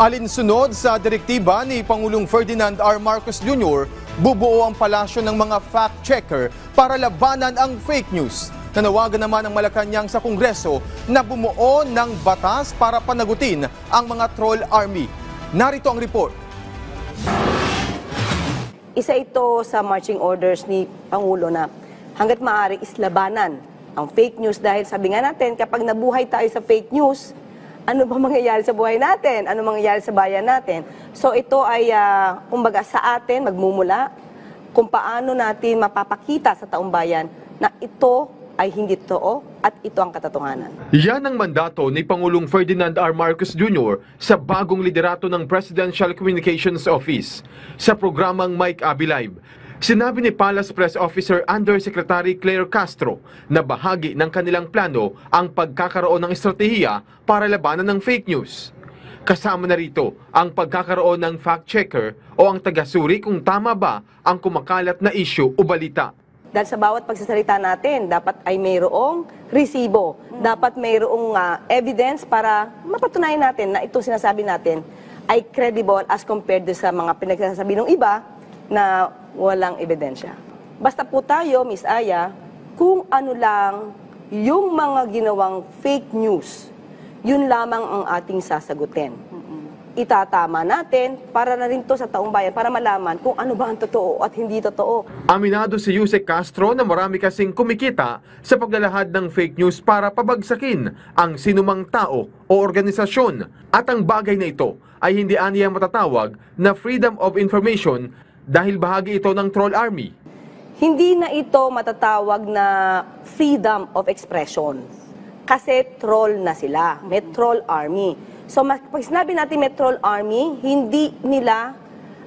Alinsunod sa direktiba ni Pangulong Ferdinand R. Marcos Jr., bubuo ang palasyo ng mga fact-checker para labanan ang fake news. Nanawagan naman ang Malacanang sa Kongreso na bumuo ng batas para panagutin ang mga troll army. Narito ang report. Isa ito sa marching orders ni Pangulo na hanggat maaari islabanan ang fake news dahil sabi nga natin kapag nabuhay tayo sa fake news, ano ba mangyayari sa buhay natin? Ano mangyayari sa bayan natin? So ito ay kumbaga sa atin magmumula kung paano natin mapapakita sa taong bayan na ito ay hindi totoo at ito ang katotohanan. Yan ang mandato ni Pangulong Ferdinand R. Marcos Jr. sa bagong liderato ng Presidential Communications Office sa programang Mike Abby Live. Sinabi ni Palace Press Officer Undersecretary Claire Castro na bahagi ng kanilang plano ang pagkakaroon ng estratehiya para labanan ng fake news. Kasama na rito ang pagkakaroon ng fact-checker o ang tagasuri kung tama ba ang kumakalat na issue o balita. Dahil sa bawat pagsasalita natin, dapat ay mayroong resibo, dapat mayroong evidence para mapatunayan natin na itong sinasabi natin ay credible as compared sa mga pinagsasabi ng iba na walang ebidensya. Basta po tayo, Miss Aya, kung ano lang yung mga ginawang fake news, yun lamang ang ating sasagutin. Itatama natin para na rin to sa taong bayan para malaman kung ano ba ang totoo at hindi totoo. Aminado si Yusek Castro na marami kasing kumikita sa paglalahad ng fake news para pabagsakin ang sinumang tao o organisasyon. At ang bagay na ito ay hindi aniya matatawag na freedom of information dahil bahagi ito ng troll army. Hindi na ito matatawag na freedom of expression kasi troll na sila, may troll army. So pag sinabi natin may troll army, hindi nila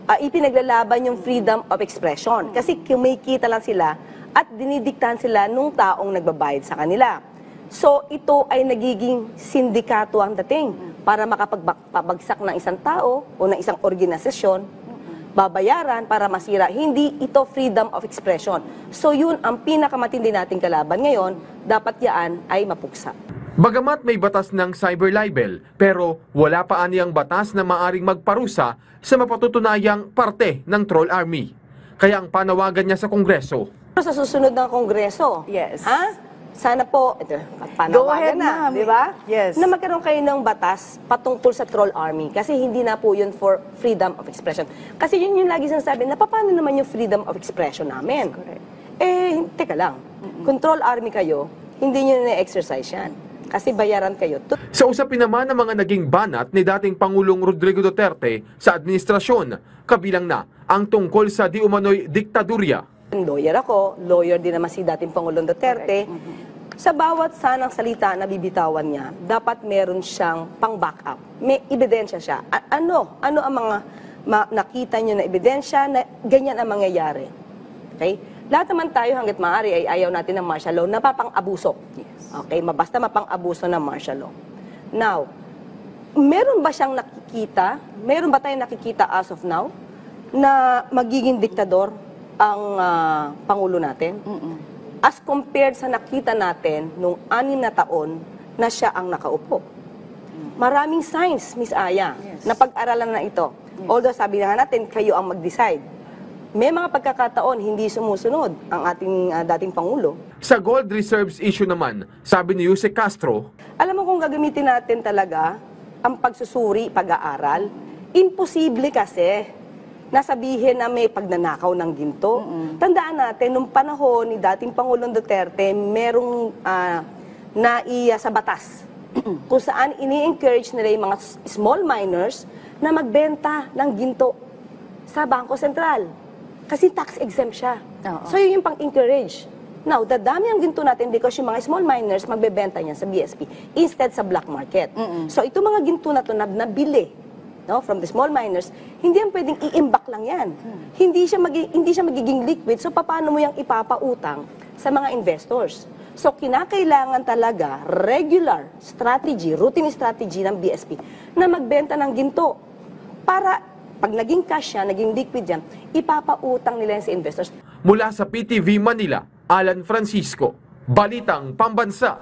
ipinaglalaban yung freedom of expression kasi kumikita lang sila at dinidiktahan sila nung taong nagbabayad sa kanila. So ito ay nagiging sindikato ang dating para makapagpabagsak ng isang tao o ng isang organisasyon, babayaran para masira. Hindi ito freedom of expression. So yun ang pinakamatindi nating kalaban ngayon, dapat yaan ay mapuksa. Bagamat may batas ng cyber libel, pero wala pa aniyang batas na maaring magparusa sa mapatutunayang parte ng troll army. Kaya ang panawagan niya sa Kongreso. Sa susunod ng Kongreso, yes. Sana po, ito, panawagan na, di ba? Yes. Na magkaroon kayo ng batas patungkol sa troll army. Kasi hindi na po yun for freedom of expression. Kasi yun yung lagi sinasabi, na paano naman yung freedom of expression namin? Correct. Teka lang. Kung troll army kayo, hindi nyo na-exercise yan. Kasi bayaran kayo. Sa usapin naman ng mga naging banat ni dating Pangulong Rodrigo Duterte sa administrasyon, kabilang na ang tungkol sa di umano'y diktadurya. Lawyer ako, lawyer din naman si dating Pangulong Duterte. Sa bawat sanang salita na bibitawan niya, dapat meron siyang pang-backup. May ebidensya siya. Ano ang mga nakita niyo na ebidensya na ganyan ang mangyayari? Okay? Lahat naman tayo hanggat maaari ay ayaw natin ng martial law na mapang-abuso. Yes. Okay? Basta mapang-abuso ng martial law. Now, meron ba siyang nakikita? Meron ba tayong nakikita as of now na magiging diktador ang Pangulo natin? As compared sa nakita natin nung 6 na taon na siya ang nakaupo. Maraming signs, Miss Aya, na pag-aralan na ito. Although sabi na natin, kayo ang mag-decide. May mga pagkakataon hindi sumusunod ang ating dating Pangulo. Sa gold reserves issue naman, sabi ni Yusek Castro, alam mo kung gagamitin natin talaga ang pagsusuri, pag-aaral, imposible kasi nasabihin na may pagnanakaw ng ginto. Tandaan natin, nung panahon ni dating Pangulong Duterte, merong naiya sa batas kung saan ini-encourage nila yung mga small miners na magbenta ng ginto sa Bangko Sentral. Kasi tax exempt siya. So yun yung pang-encourage. Now, dadami ang ginto natin because yung mga small miners magbebenta niyan sa BSP instead sa black market. So ito mga ginto na to na nabili from the small miners, hindi yan pwedeng i-imbak lang yan. Hindi siya magiging liquid. So paano mo yung ipapautang sa mga investors? So kinakailangan talaga regular strategy, routine strategy ng BSP na magbenta ng ginto para pag naging cash yan, naging liquid yan, ipapautang nila yan sa investors. Mula sa PTV Manila, Alan Francisco, Balitang Pambansa.